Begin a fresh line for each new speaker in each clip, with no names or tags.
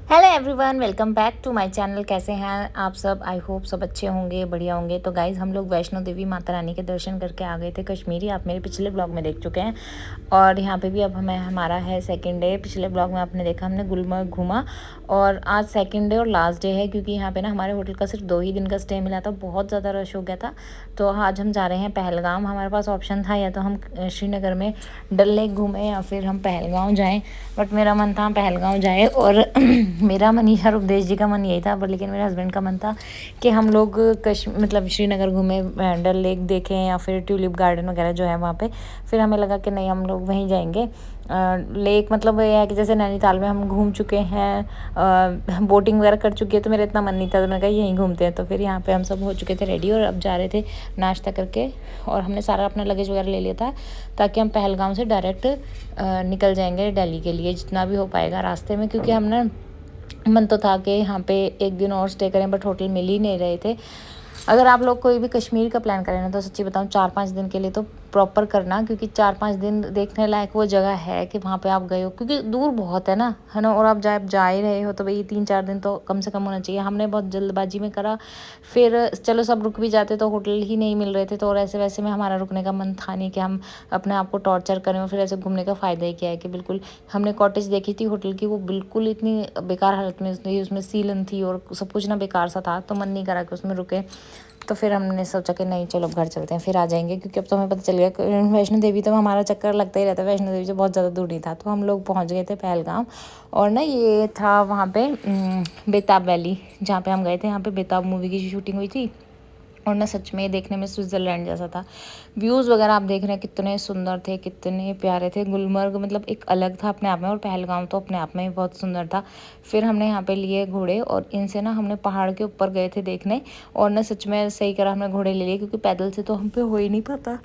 Hello everyone, welcome back to my channel. कैसे हैं आप सब? आई होप सब अच्छे होंगे, बढ़िया होंगे। तो गाइज़, हम लोग वैष्णो देवी माता रानी के दर्शन करके आ गए थे कश्मीरी। आप मेरे पिछले ब्लॉग में देख चुके हैं और यहाँ पे भी अब हमारा है सेकंड डे। पिछले ब्लॉग में आपने देखा हमने गुलमर्ग घूमा और आज सेकंड डे और लास्ट डे है, क्योंकि यहाँ पे ना हमारे होटल का सिर्फ 2 ही दिन का स्टे मिला था। बहुत ज़्यादा रश हो गया था। तो आज हम जा रहे हैं पहलगाम। हमारे पास ऑप्शन था या तो हम श्रीनगर में डल लेक घूमें या फिर हम पहलगाम जाएँ, बट मेरा मन था पहलगाम जाए और मेरा मन और उपदेश जी का मन यही था, पर लेकिन मेरे हस्बैंड का मन था कि हम लोग मतलब श्रीनगर घूमें, डल लेक देखें या फिर ट्यूलिप गार्डन वगैरह जो है वहाँ पे। फिर हमें लगा कि नहीं, हम लोग वहीं जाएंगे। लेक मतलब ये है कि जैसे नैनीताल में हम घूम चुके हैं, बोटिंग वगैरह कर चुके हैं, तो मेरा इतना मन नहीं था, तो मैंने कहा यहीं घूमते हैं। तो फिर यहाँ पे हम सब हो चुके थे रेडी और अब जा रहे थे नाश्ता करके, और हमने सारा अपना लगेज वगैरह ले लिया था ताकि हम पहलगाम से डायरेक्ट निकल जाएंगे दिल्ली के लिए, जितना भी हो पाएगा रास्ते में। क्योंकि हम ना मन तो था कि यहाँ पे एक दिन और स्टे करें, बट होटल मिल ही नहीं रहे थे। अगर आप लोग कोई भी कश्मीर का प्लान करें ना, तो सच्ची बताऊँ 4-5 दिन के लिए तो प्रॉपर करना, क्योंकि 4-5 दिन देखने लायक वो जगह है कि वहाँ पे आप गए हो, क्योंकि दूर बहुत है ना, और आप जा ही रहे हो तो भाई 3-4 दिन तो कम से कम होना चाहिए। हमने बहुत जल्दबाजी में करा, फिर चलो सब रुक भी जाते तो होटल ही नहीं मिल रहे थे, तो और ऐसे वैसे में हमारा रुकने का मन था नहीं कि हम अपने आप को टॉर्चर करें, और फिर ऐसे घूमने का फ़ायदा ही क्या है। कि बिल्कुल हमने कॉटेज देखी थी होटल की, वो बिल्कुल इतनी बेकार हालत में थी, उसमें सीलन थी और सब कुछ ना बेकार सा था, तो मन नहीं करा कि उसमें रुके। तो फिर हमने सोचा कि नहीं, चलो घर चलते हैं, फिर आ जाएंगे। क्योंकि अब तो हमें पता चल गया वैष्णो देवी तो हमारा चक्कर लगता ही रहता है, वैष्णो देवी से बहुत ज़्यादा दूर नहीं था। तो हम लोग पहुंच गए थे पहलगाम, और ना ये था वहाँ पे बेताब वैली, जहाँ पे हम गए थे। यहाँ पे बेताब मूवी की शूटिंग हुई थी, और ना सच में देखने में स्विट्ज़रलैंड जैसा था। व्यूज़ वगैरह आप देख रहे हैं कितने सुंदर थे, कितने प्यारे थे। गुलमर्ग मतलब एक अलग था अपने आप में, और पहलगाम तो अपने आप में ही बहुत सुंदर था। फिर हमने यहाँ पे लिए घोड़े, और इनसे ना हमने पहाड़ के ऊपर गए थे देखने, और ना सच में सही करा हमने घोड़े ले लिए, क्योंकि पैदल से तो हम पे हो ही नहीं पाता।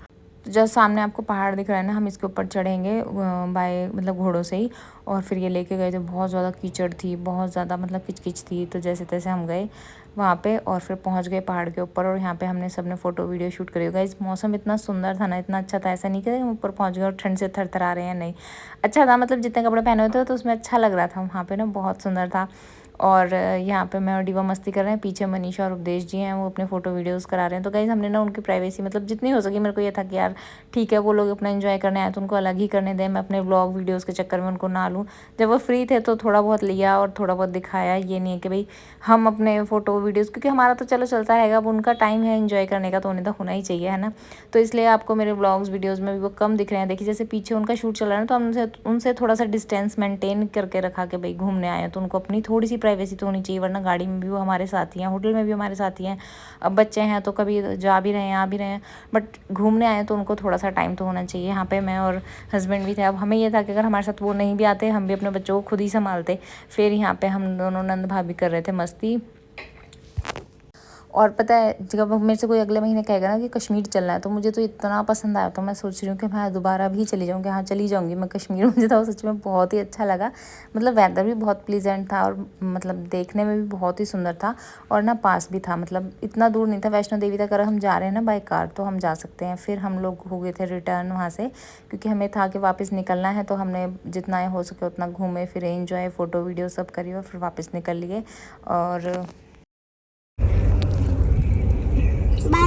तो जस्ट सामने आपको पहाड़ दिख रहा है ना, हम इसके ऊपर चढ़ेंगे बाय मतलब घोड़ों से ही। और फिर ये लेके गए थे, बहुत ज़्यादा कीचड़ थी, बहुत ज़्यादा मतलब किचकिच थी। तो जैसे तैसे हम गए वहाँ पे, और फिर पहुँच गए पहाड़ के ऊपर, और यहाँ पे हमने सबने फ़ोटो वीडियो शूट करी होगा। इस मौसम इतना सुंदर था ना, इतना अच्छा था। ऐसा नहीं कि हम ऊपर पहुँच गए और ठंड से थरथरा रहे हैं, नहीं, अच्छा था। मतलब जितने कपड़े पहने हुए थे तो उसमें अच्छा लग रहा था वहाँ पे ना, बहुत सुंदर था। और यहाँ पे मैं और डीवा मस्ती कर रहे हैं, पीछे मनीषा और उपदेश जी हैं, वो अपने फ़ोटो वीडियोस करा रहे हैं। तो गाइस, हमने ना उनकी प्राइवेसी मतलब जितनी हो सकी, मेरे को ये था कि यार ठीक है, वो लोग अपना एंजॉय करने आए तो उनको अलग ही करने दें, मैं अपने व्लॉग वीडियोस के चक्कर में उनको ना लूँ। जब वो फ्री थे तो थोड़ा बहुत लिया और थोड़ा बहुत दिखाया। ये नहीं है कि भाई हम अपने फ़ोटो वीडियोज़, क्योंकि हमारा तो चलो चलता रहेगा, अब उनका टाइम है एंजॉय करने का, तो उन्हें तो होना ही चाहिए, है ना। तो इसलिए आपको मेरे व्लॉग्स वीडियोज़ में भी वो कम दिख रहे हैं। देखिए जैसे पीछे उनका शूट चल रहा है ना, तो हम उनसे थोड़ा सा डिस्टेंस मेंटेन करके रखा कि भाई घूमने आए हैं तो उनको अपनी थोड़ी सी प्राइवेसी तो होनी चाहिए, वरना गाड़ी में भी वो हमारे साथ ही हैं, होटल में भी हमारे साथ ही हैं। अब बच्चे हैं तो कभी जा भी रहे हैं, आ भी रहे हैं, बट घूमने आए तो उनको थोड़ा सा टाइम तो होना चाहिए। यहाँ पे मैं और हस्बैंड भी थे। अब हमें ये था कि अगर हमारे साथ वो नहीं भी आते, हम भी अपने बच्चों को खुद ही संभालते। फिर यहाँ पे हम दोनों नंद भाभी कर रहे थे मस्ती। और पता है, जब मेरे से कोई अगले महीने कहेगा ना कि कश्मीर चलना है, तो मुझे तो इतना पसंद आया, तो मैं सोच रही हूँ कि मैं दोबारा भी चली जाऊँगी। हाँ, चली जाऊँगी मैं कश्मीर। मुझे तो सच में बहुत ही अच्छा लगा। मतलब वेदर भी बहुत प्लीजेंट था, और मतलब देखने में भी बहुत ही सुंदर था, और ना पास भी था, मतलब इतना दूर नहीं था। वैष्णो देवी तक अगर हम जा रहे हैं ना बाय कार, तो हम जा सकते हैं। फिर हम लोग हो गए थे रिटर्न वहाँ से, क्योंकि हमें था कि वापस निकलना है, तो हमने जितना हो सके उतना घूमे फिर एंजॉय, फ़ोटो वीडियो सब करी, और फिर वापस निकल लिए। और
मैं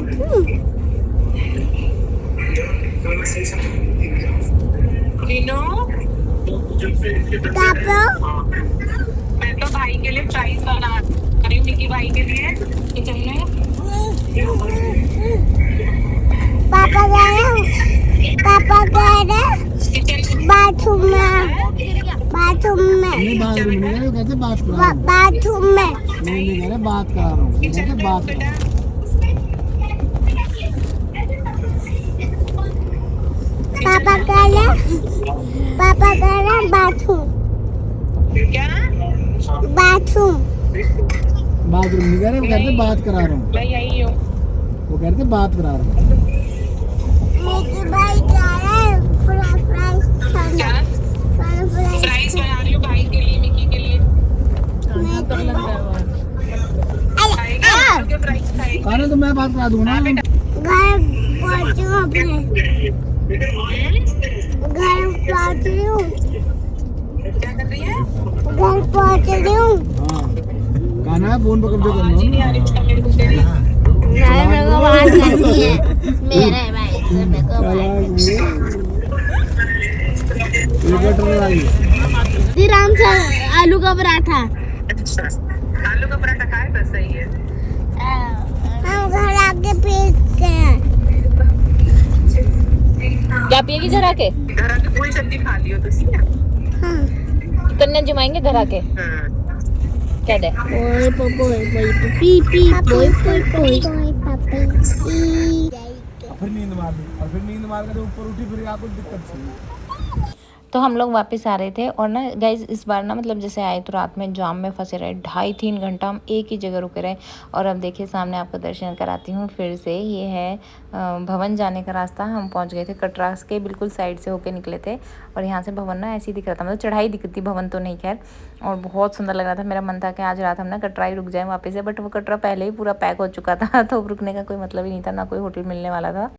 तो भाई के लिए प्राइस बना रही हूँ, निकी भाई के लिए किचन में। पापा गए बाथरूम में, बाथरूम में
नहीं, बाथरूम में नहीं, कहते बात करा रहा हूँ।
बाथरूम में
नहीं कह रहे बात करा रहा हूँ, कहते बात करा रहा हूँ।
पापा कह रहे बाथरूम। क्या? बाथरूम
बाथरूम नहीं कह रहे, वो कहते बात करा रहा हूँ।
मैं यही हूँ।
वो कहते बात करा रहा हूँ।
भाई जा रहे हैं फ्राइज बना रही हूँ भाई के लिए, मिकी के लिए।
खाने तो मैं बात करा दूंगा ना।
घर पहुँची हूँ। क्या कर रही है?
घर पहुंच रही हूँ।
हाँ गाना है, फोन पर कब्जा करना
आवाज ही नहीं आ रही बेटा मेरे को तेरी।
नहीं, मेरे को बात करनी है मेरे भाई से, मेरे को बात करनी राम से। आलू का पराठा।
आलू का पराठा खाए तो सही है।
हम घर आके पीते हैं।
क्या पिएगी घर आके?
घर आके पूरी सब्जी खा लियो तो सही है।
हाँ।
कन्या जमाएंगे घर आके। क्या दे?
ओए पोपोए पोई पी पी पोई पोई पोई पापी।
फिर नींद मार ली, और फिर नींद मार कर ऊपर उठी, फिर आपको दिक्कत थी।
तो हम लोग वापस आ रहे थे और ना गाइज इस बार ना मतलब जैसे आए तो रात में जाम में फंसे रहे, 2.5-3 घंटा हम एक ही जगह रुके रहे। और अब देखिए सामने आपको दर्शन कराती हूँ फिर से। ये है भवन जाने का रास्ता। हम पहुँच गए थे कटरा के बिल्कुल साइड से होके निकले थे, और यहाँ से भवन ना ऐसे ही दिख रहा था, मतलब चढ़ाई दिख रही थी, भवन तो नहीं खैर। और बहुत सुंदर लग रहा था। मेरा मन था कि आज रात हम ना कटरा ही रुक जाएँ वापस से, बट वो कटरा पहले ही पूरा पैक हो चुका था तो रुकने का कोई मतलब ही नहीं था, ना कोई होटल मिलने वाला था।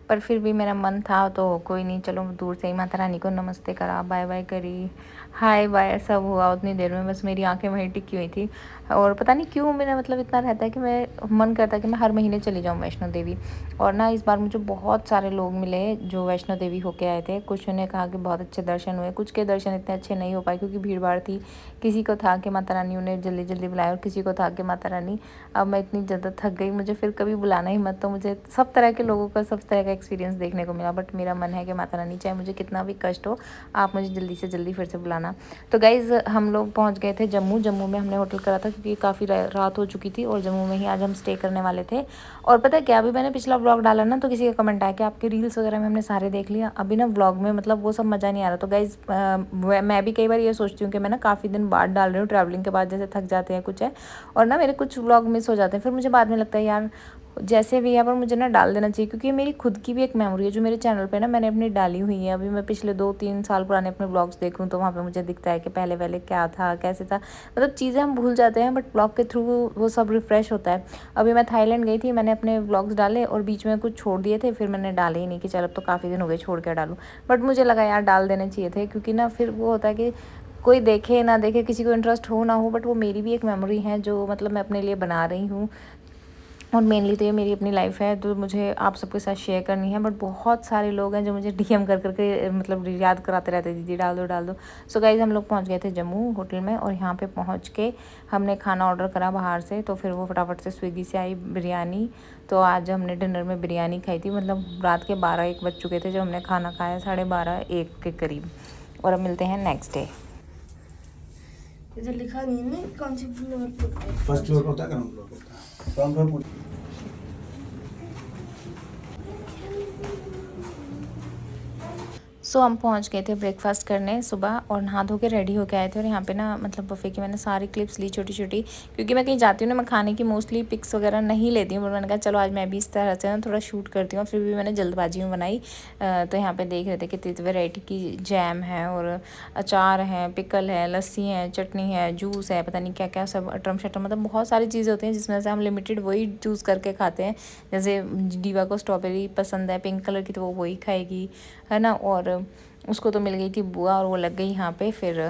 पर फिर भी मेरा मन था तो कोई नहीं, चलो दूर से ही माता रानी को नमस्ते करा, बाय बाय करी, हाय बाय सब हुआ उतनी देर में। बस मेरी आंखें वहीं टिकी हुई थी। और पता नहीं क्यों मेरा मतलब इतना रहता है कि मैं मन करता है कि मैं हर महीने चली जाऊँ वैष्णो देवी। और ना इस बार मुझे बहुत सारे लोग मिले जो वैष्णो देवी होके आए थे। कुछ ने कहा कि बहुत अच्छे दर्शन हुए, कुछ के दर्शन इतने अच्छे नहीं हो पाए क्योंकि भीड़ भाड़ थी। किसी को था कि माता रानी उन्हें जल्दी जल्दी बुलाए, और किसी को था कि माता रानी अब मैं इतनी ज़्यादा थक गई, मुझे फिर कभी बुलाना ही मत। तो मुझे सब तरह के लोगों का सब तरह का एक्सपीरियंस देखने को मिला। बट मेरा मन है कि माता रानी चाहे मुझे कितना भी कष्ट हो, आप मुझे जल्दी से जल्दी फिर से बुलाना। तो गाइज़ हम लोग पहुंच गए थे जम्मू। जम्मू में हमने होटल करा था क्योंकि काफ़ी रात हो चुकी थी, और जम्मू में ही आज हम स्टे करने वाले थे। और पता है क्या, अभी मैंने पिछला व्लॉग डाला ना तो किसी का कमेंट आया कि आपके रील्स वगैरह में हमने सारे देख लिया, अभी ना व्लॉग में मतलब वो सब मज़ा नहीं आ रहा। तो गाइज़ मैं भी कई बार ये सोचती हूँ कि मैं ना काफ़ी दिन बाद डाल रही हूँ, ट्रैवलिंग के बाद जैसे थक जाते हैं कुछ है, और ना मेरे कुछ व्लॉग मिस हो जाते हैं। फिर मुझे बाद में लगता है यार जैसे भी है पर मुझे ना डाल देना चाहिए, क्योंकि मेरी खुद की भी एक मेमोरी है जो मेरे चैनल पे ना मैंने अपनी डाली हुई है। अभी मैं पिछले 2-3 साल पुराने अपने ब्लॉग्स देखूं तो वहाँ पे मुझे दिखता है कि पहले पहले क्या था कैसे था, मतलब चीज़ें हम भूल जाते हैं, बट ब्लॉग के थ्रू वो सब रिफ़्रेश होता है। अभी मैं थाईलैंड गई थी, मैंने अपने ब्लॉग्स डाले और बीच में कुछ छोड़ दिए थे, फिर मैंने डाले ही नहीं कि चल अब तो काफ़ी दिन हो गए छोड़ के डालूँ। बट मुझे लगा यार डाल देने चाहिए थे, क्योंकि ना फिर वो होता है कि कोई देखे ना देखे, किसी को इंटरेस्ट हो ना हो, बट वो मेरी भी एक मेमोरी है जो मतलब मैं अपने लिए बना रही हूँ। और मेनली तो ये मेरी अपनी लाइफ है तो मुझे आप सबके साथ शेयर करनी है। बट बहुत सारे लोग हैं जो मुझे डीएम कर करके मतलब याद कराते रहते, दीदी डाल दो डाल दो। सो गाइज़ हम लोग पहुंच गए थे जम्मू होटल में, और यहाँ पे पहुंच के हमने खाना ऑर्डर करा बाहर से, तो फिर वो फटाफट से स्विगी से आई बिरयानी। तो आज हमने डिनर में बिरयानी खाई थी, मतलब रात के 12-1 बज चुके थे जब हमने खाना खाया, 12:30-1 के करीब। और अब मिलते हैं नेक्स्ट डे।
इधर लिखा नहीं है ना कौन सी फ्लोर पे।
फर्स्ट फ्लोर होता है, ग्राउंड फ्लोर होता है, ग्राउंड फ्लोर।
सो हम पहुंच गए थे ब्रेकफास्ट करने सुबह, और नहा धो के रेडी होके आए थे। और यहाँ पे ना मतलब बफे की मैंने सारी क्लिप्स ली छोटी छोटी, क्योंकि मैं कहीं जाती हूँ ना मैं खाने की मोस्टली पिक्स वगैरह नहीं लेती हूँ, पर मैंने कहा चलो आज मैं भी इस तरह से ना थोड़ा शूट करती हूँ। फिर भी मैंने जल्दबाजी में बनाई। तो यहाँ पे देख रहे थे कितनी वेराइटी की जैम है, और अचार है, पिकल है, लस्सी है, चटनी है, जूस है, पता नहीं क्या क्या सब अटरम शटरम, मतलब बहुत सारी चीज़ें होती हैं जिसमें से हम लिमिटेड वही चूज़ करके खाते हैं। जैसे डीवा को स्ट्रॉबेरी पसंद है पिंक कलर की, तो वो वही खाएगी, है ना। और उसको तो मिल गई थी बुआ, और वो लग गई यहाँ पे। फिर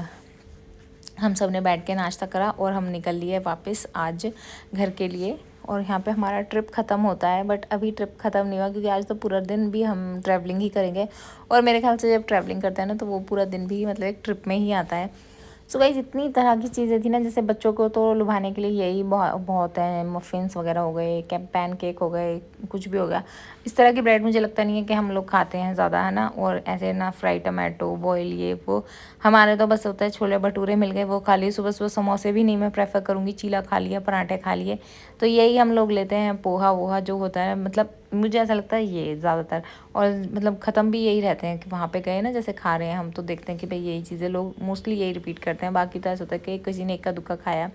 हम सब ने बैठ के नाश्ता करा और हम निकल लिए वापस आज घर के लिए। और यहाँ पे हमारा ट्रिप ख़त्म होता है, बट अभी ट्रिप ख़त्म नहीं हुआ, क्योंकि आज तो पूरा दिन भी हम ट्रैवलिंग ही करेंगे। और मेरे ख्याल से जब ट्रैवलिंग करते हैं ना तो वो पूरा दिन भी मतलब एक ट्रिप में ही आता है। सो गाइस इतनी तरह की चीज़ें थी ना, जैसे बच्चों को तो लुभाने के लिए यही बहुत है, मफ़िन्स वगैरह हो गए, पैन केक हो गए, कुछ भी हो गया। इस तरह की ब्रेड मुझे लगता नहीं है कि हम लोग खाते हैं ज़्यादा, है ना। और ऐसे ना फ्राई टमाटो बॉयल ये वो, हमारे तो बस होता है छोले भटूरे मिल गए वो खा लिए। सुबह सुबह समोसे भी नहीं मैं प्रेफर करूँगी, चीला खा लिया, पराठे खा लिए, तो यही हम लोग लेते हैं। पोहा वोहा जो होता है, मतलब मुझे ऐसा लगता है ये ज़्यादातर, और मतलब ख़त्म भी यही रहते हैं कि वहाँ पे गए ना जैसे खा रहे हैं हम, तो देखते हैं कि भाई यही चीज़ें लोग मोस्टली यही रिपीट करते हैं। बाकी तो ऐसा होता है कि किसी ने इक्का दुक्का खाया।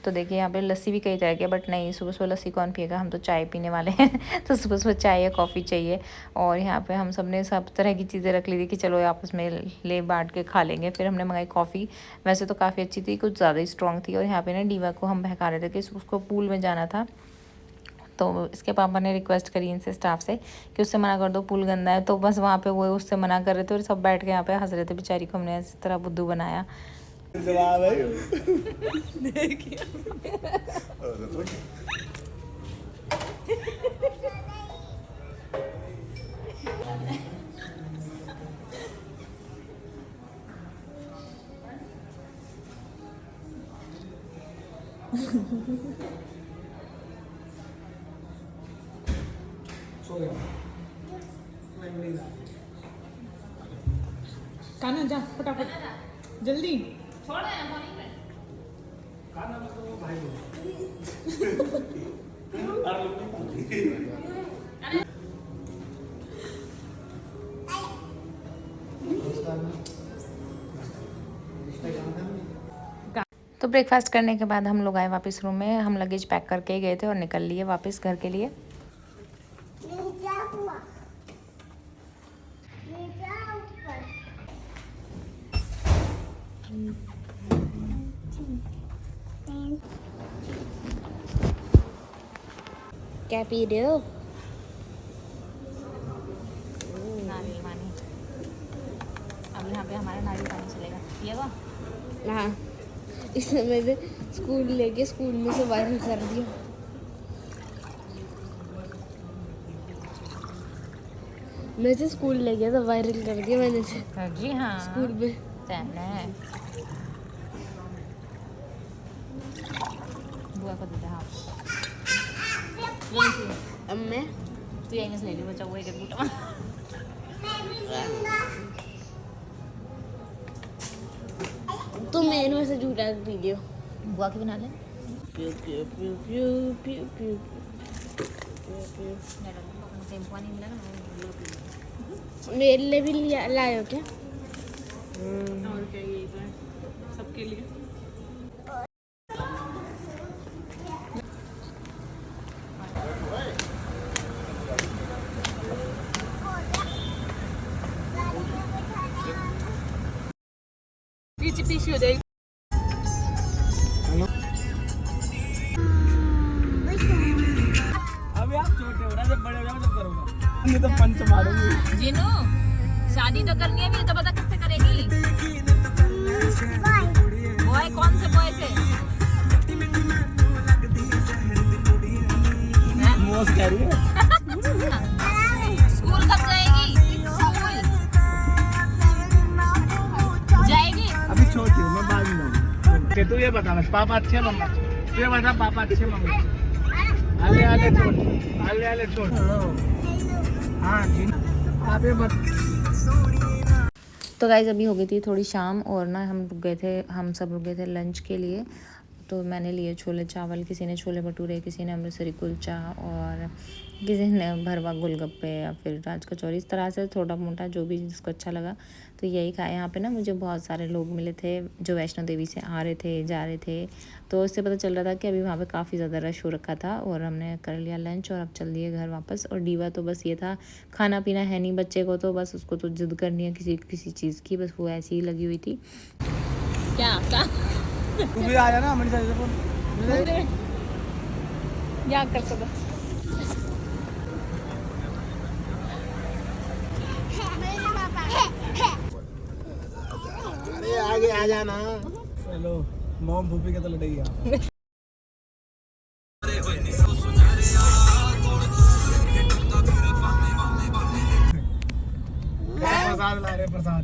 तो देखिए यहाँ पे लस्सी भी कई तरह की है, बट नहीं सुबह सुबह लस्सी कौन पिएगा, हम तो चाय पीने वाले हैं तो सुबह सुबह चाय या कॉफ़ी चाहिए। और यहाँ पे हम सब ने सब तरह की चीज़ें रख ली थी कि चलो आपस में ले बांट के खा लेंगे। फिर हमने मंगाई कॉफ़ी, वैसे तो काफ़ी अच्छी थी, कुछ ज़्यादा ही स्ट्रॉन्ग थी। और यहाँ पे ना डीवा को हम बहका रहे थे कि उसको पूल में जाना था, तो इसके पापा ने रिक्वेस्ट करी इनसे स्टाफ से कि उससे मना कर दो, पूल गंदा है। तो बस वहाँ पे वो उससे मना कर रहे थे और सब बैठ के यहाँ पे हंस रहे थे बेचारी को, हमने इस तरह बुद्धू बनाया।
जवाब है सो गया
कान्हा जा फटाफट जल्दी
तो ब्रेकफास्ट करने के बाद हम लोग आए वापस रूम में। हम लगेज पैक करके ही गए थे और निकल लिए वापस घर के लिए।
क्या पी रहे हो?
नारियल पानी। अब यहाँ पे हमारा नारियल पानी चलेगा, पिएगा?
हाँ, इसने मैंने स्कूल में से वायरल कर दिया। मैं से स्कूल ले गया तो वायरल कर दिया मैंने से
जी हाँ,
स्कूल में।
बुआ को देते हाँ।
अब मैं
तू यहीं से ले ली बच्चा, वो एक बूटा।
तुम मेरे में से झूठा पी लियो।
बुआ की बना ले।
प्यू प्यू प्यू प्यू प्यू प्यू प्यू।
टेम्पो नहीं मिला ना,
मेरे लिए भी लाए हो क्या?
और क्या ये सबके लिए पीछे पीछे हो जाएगी।
अभी आप छोटे हो ना, जब बड़े हो जाओ जब करूँगा। ये तो पंच मारूंगी।
जिनू शादी तो करनी है, भी तो पता किससे करेगी? बॉय कौन से बॉय से?
मोस कह रही है।
स्कूल कब जाएगी? स्कूल जाएगी?
अभी छोटी हूँ मैं, बाद में जाऊंगा। तू ये बता बस, पापा अच्छे मम्मा? तू ये बता पापा अच्छे मम्मी? आले आले छोड़, आले आले छोड़। हाँ जी, आप ये बता।
तो गाइज अभी हो गई थी थोड़ी शाम और ना हम सब रुक गए थे लंच के लिए। तो मैंने लिए छोले चावल, किसी ने छोले भटूरे, किसी ने अमृतसरी कुलचा और किसी ने भरवा गोलगप्पे या फिर राज कचौरी, इस तरह से थोड़ा मोटा जो भी जिसको अच्छा लगा तो यही खाया। यहाँ पे ना मुझे बहुत सारे लोग मिले थे जो वैष्णो देवी से आ रहे थे, जा रहे थे, तो उससे पता चल रहा था कि अभी वहाँ पे काफ़ी ज़्यादा रश हो रखा था। और हमने कर लिया लंच और अब चल दिए घर वापस। और डीवा तो बस ये था, खाना पीना है नहीं बच्चे को, तो बस उसको तो जिद करनी है किसी चीज़ की, बस वो ऐसी ही लगी हुई थी। क्या
तू भी आया ना हमारी साइड से फोन
क्या कर सकता।
अरे आगे आ जाना। चलो मॉम भूपी के तो लड़ाई है। प्रसाद ला रहे, प्रसाद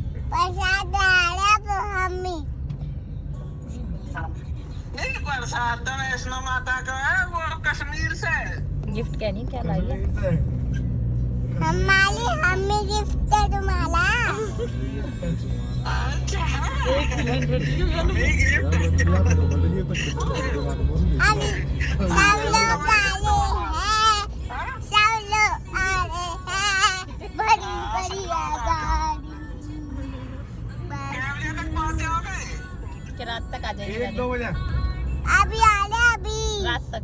नहीं, प्रसाद तो वैष्णो माता का है, वो कश्मीर से
गिफ्ट क्या नहीं क्या लाई है?
हमें गिफ्ट है तुम्हारा।
रात तक आ जाएगी,
1-2 बजे
अभी आ रहे, अभी
रात तक।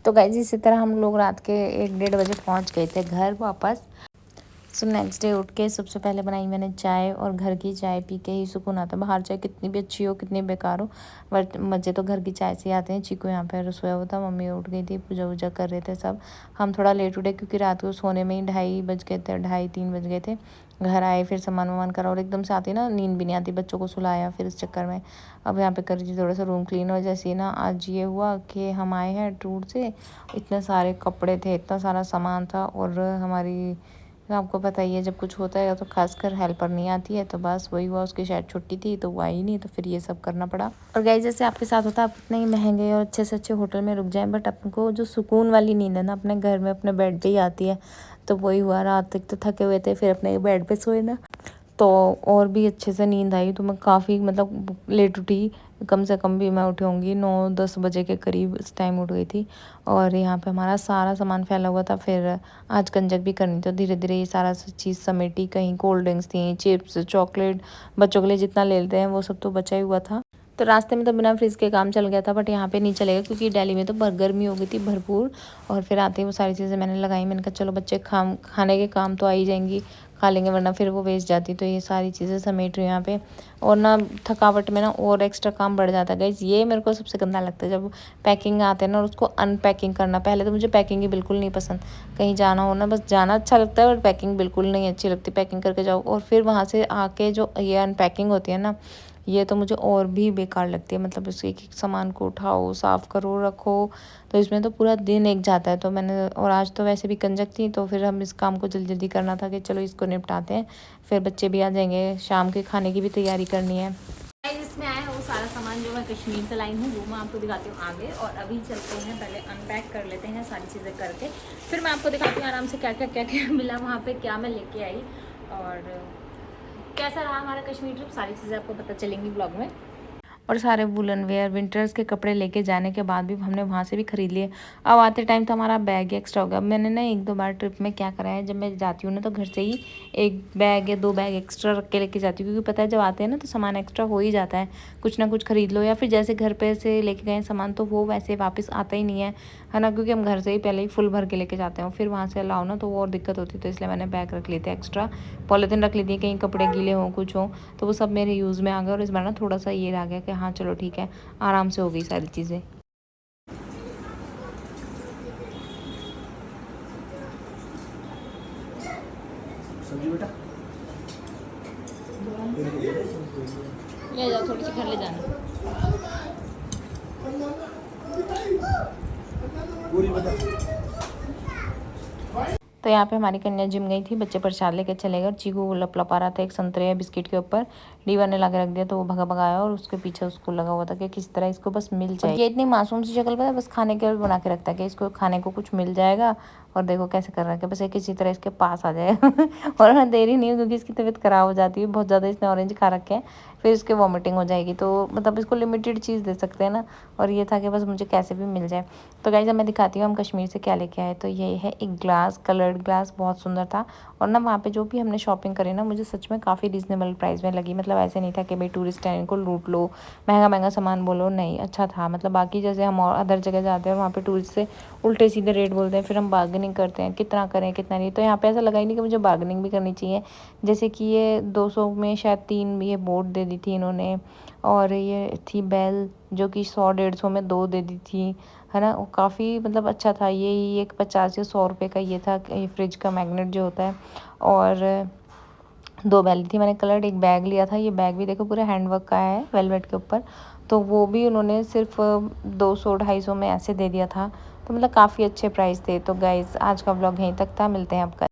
तो गाइस इसी तरह हम लोग रात के 1-1:30 बजे पहुंच गए थे घर वापस। सो नेक्स्ट डे उठ के सबसे पहले बनाई मैंने चाय, और घर की चाय पी के ही सुकून आता है। बाहर चाय कितनी भी अच्छी हो, कितनी बेकार हो, बट मज़े तो घर की चाय से ही आते हैं। चीकू यहाँ पे सोया हुआ था, मम्मी उठ गई थी, पूजा वूजा कर रहे थे सब। हम थोड़ा लेट उठे क्योंकि रात को सोने में ही 2:30 बज गए थे, 2:30-3 बज गए थे। घर आए, फिर सामान वामान करा, और एकदम से आती ना नींद भी नहीं आती, बच्चों को सुलाया फिर इस चक्कर में। अब यहाँ पे कर रही थी थोड़ा सा रूम क्लीन, और जैसे ही ना आज ये हुआ कि हम आए हैं टूर से, इतने सारे कपड़े थे, इतना सारा सामान था, और हमारी आपको पता ही है जब कुछ होता है तो खासकर हेल्पर नहीं आती है, तो बस वही हुआ। उसकी शायद छुट्टी थी तो वो आई नहीं, तो फिर ये सब करना पड़ा। और गाइस जैसे आपके साथ होता है, आप इतने ही महंगे और अच्छे से अच्छे होटल में रुक जाएं, बट आपको जो सुकून वाली नींद है ना अपने घर में अपने बेड पे ही आती है। तो वही हुआ, रात तक तो थके हुए थे, फिर अपने बेड पे सोए ना, तो और भी अच्छे से नींद आई। तो मैं काफ़ी मतलब लेट उठी, कम से कम भी मैं उठी होंगी 9-10 बजे के करीब इस टाइम उठ गई थी। और यहाँ पे हमारा सारा सामान फैला हुआ था, फिर आज कंजक भी करनी थी, तो धीरे धीरे ये सारा चीज़ समेटी। कहीं कोल्ड ड्रिंक्स थी, चिप्स, चॉकलेट, बच्चों के लिए जितना ले लेते हैं वो सब तो बचा ही हुआ था। तो रास्ते में तो बिना फ्रिज के काम चल गया था, बट यहाँ पे नहीं चलेगा क्योंकि दिल्ली में तो गर्मी हो गई थी भरपूर। और फिर आते ही वो सारी चीज़ें मैंने लगाई। मैंने कहा चलो बच्चे खाने के काम तो आ ही जाएंगी, खा लेंगे, वरना फिर वो वेस्ट जाती। तो ये सारी चीज़ें समेट रही हूँ यहाँ पे। और ना थकावट में ना और एक्स्ट्रा काम बढ़ जाता है गाइस। ये मेरे को सबसे गंदा लगता है जब पैकिंग आते हैं ना, और उसको अनपैकिंग करना। पहले तो मुझे पैकिंग ही बिल्कुल नहीं पसंद, कहीं जाना हो ना बस जाना अच्छा लगता है, और पैकिंग बिल्कुल नहीं अच्छी लगती। पैकिंग करके जाओ और फिर वहाँ से आके जो ये अनपैकिंग होती है ना, ये तो मुझे और भी बेकार लगती है। मतलब उसके एक एक सामान को उठाओ, साफ़ करो, रखो, तो इसमें तो पूरा दिन एक जाता है। तो मैंने, और आज तो वैसे भी कंजक थी, तो फिर हम इस काम को जल्दी जल्दी करना था कि चलो इसको निपटाते हैं, फिर बच्चे भी आ जाएंगे, शाम के खाने की भी तैयारी करनी है। इसमें आया है वो सारा सामान जो मैं कश्मीर से लाई हूँ, वो मैं आपको दिखाती हूँ आगे। और अभी चलते हैं, पहले अनपैक कर लेते हैं सारी चीज़ें करके, फिर मैं आपको दिखाती हूँ आराम से क्या क्या मिला वहाँ पे, क्या मैं लेके आई, और कैसा रहा हमारा कश्मीर ट्रिप। सारी चीज़ें आपको पता चलेंगी ब्लॉग में। और सारे वुलन वेयर विंटर्स के कपड़े लेके जाने के बाद भी हमने वहाँ से भी ख़रीद लिए। अब आते टाइम तो हमारा बैग एक्स्ट्रा हो गया। मैंने ना 1-2 बार ट्रिप में क्या करा है, जब मैं जाती हूँ ना तो घर से ही 1 बैग या 2 बैग एक्स्ट्रा रख के लेके जाती हूँ, क्योंकि पता है जब आते हैं ना तो सामान एक्स्ट्रा हो ही जाता है, कुछ ना कुछ खरीद लो, या फिर जैसे घर पे से लेके गए सामान तो वो वैसे वापस आता ही नहीं है ना, क्योंकि हम घर से ही पहले ही फुल भर के लेके जाते हैं, फिर वहाँ से लाओ ना तो वो और दिक्कत होती है। तो इसलिए मैंने बैग रख लिए थे एक्स्ट्रा, पॉलीथीन रख ली थी, कहीं कपड़े गीले हों कुछ हों, तो वो सब मेरे यूज़ में आ गए। और इस बार ना थोड़ा सा ये रह गया कि हाँ चलो ठीक है, आराम से हो गई सारी चीज़ें।
सब्जी बेटा
ले जाओ, थोड़ी सी घर ले जाना।
पूरी बेटा।
तो यहाँ पे हमारी कन्या जिम गई थी, बच्चे प्रसाद लेके चले गए। चीकू लपलपा रहा था एक संतरे या बिस्किट के ऊपर, डीवा ने ला के रख दिया, तो वो भगाया, और उसके पीछे उसको लगा हुआ था कि किस तरह इसको बस मिल जाए। ये इतनी मासूम सी शक्ल पर बस खाने के बना के रखता है कि इसको खाने को कुछ मिल जाएगा, और देखो कैसे कर रहा है कि बस ये किसी तरह इसके पास आ जाए। और मैं देरी नहीं हूँ क्योंकि इसकी तबीयत ख़राब हो जाती है बहुत ज़्यादा, इसने ऑरेंज खा रखे हैं, फिर इसके वॉमिटिंग हो जाएगी। तो मतलब इसको लिमिटेड चीज़ दे सकते हैं ना, और ये था कि बस मुझे कैसे भी मिल जाए। तो गाइस जब मैं दिखाती हूँ हम कश्मीर से क्या लेके आए, तो ये है एक ग्लास, कलर्ड ग्लास, बहुत सुंदर था। और ना वहाँ पे जो भी हमने शॉपिंग करी ना, मुझे सच में काफ़ी रीज़नेबल प्राइस में लगी। मतलब ऐसे नहीं था कि भाई टूरिस्ट है इनको लूट लो, महंगा महंगा सामान बोलो, नहीं, अच्छा था। मतलब बाकी जैसे हम और अदर जगह जाते हैं वहाँ पे टूरिस्ट से उल्टे सीधे रेट बोलते हैं, फिर हम बार्गेनिंग करते हैं, कितना करें कितना नहीं। तो यहाँ पे ऐसा लगा ही नहीं कि मुझे बार्गेनिंग भी करनी चाहिए। जैसे कि ये 200 में शायद 3 ये बोट दे दी थी इन्होंने, और ये थी बेल जो कि 100-150 में 2 दे दी थी, है ना। वो काफ़ी मतलब अच्छा था। ये एक 50 या 100 रुपये का ये था, ये फ्रिज का मैग्नेट जो होता है। और 2 बेल थी, मैंने कलर्ड एक बैग लिया था। ये बैग भी देखो पूरे हैंडवर्क का है वेलवेट के ऊपर, तो वो भी उन्होंने सिर्फ 200-250 में ऐसे दे दिया था। तो मतलब काफ़ी अच्छे प्राइस थे। तो गाइज़ आज का व्लॉग यहीं तक था, मिलते हैं आपका।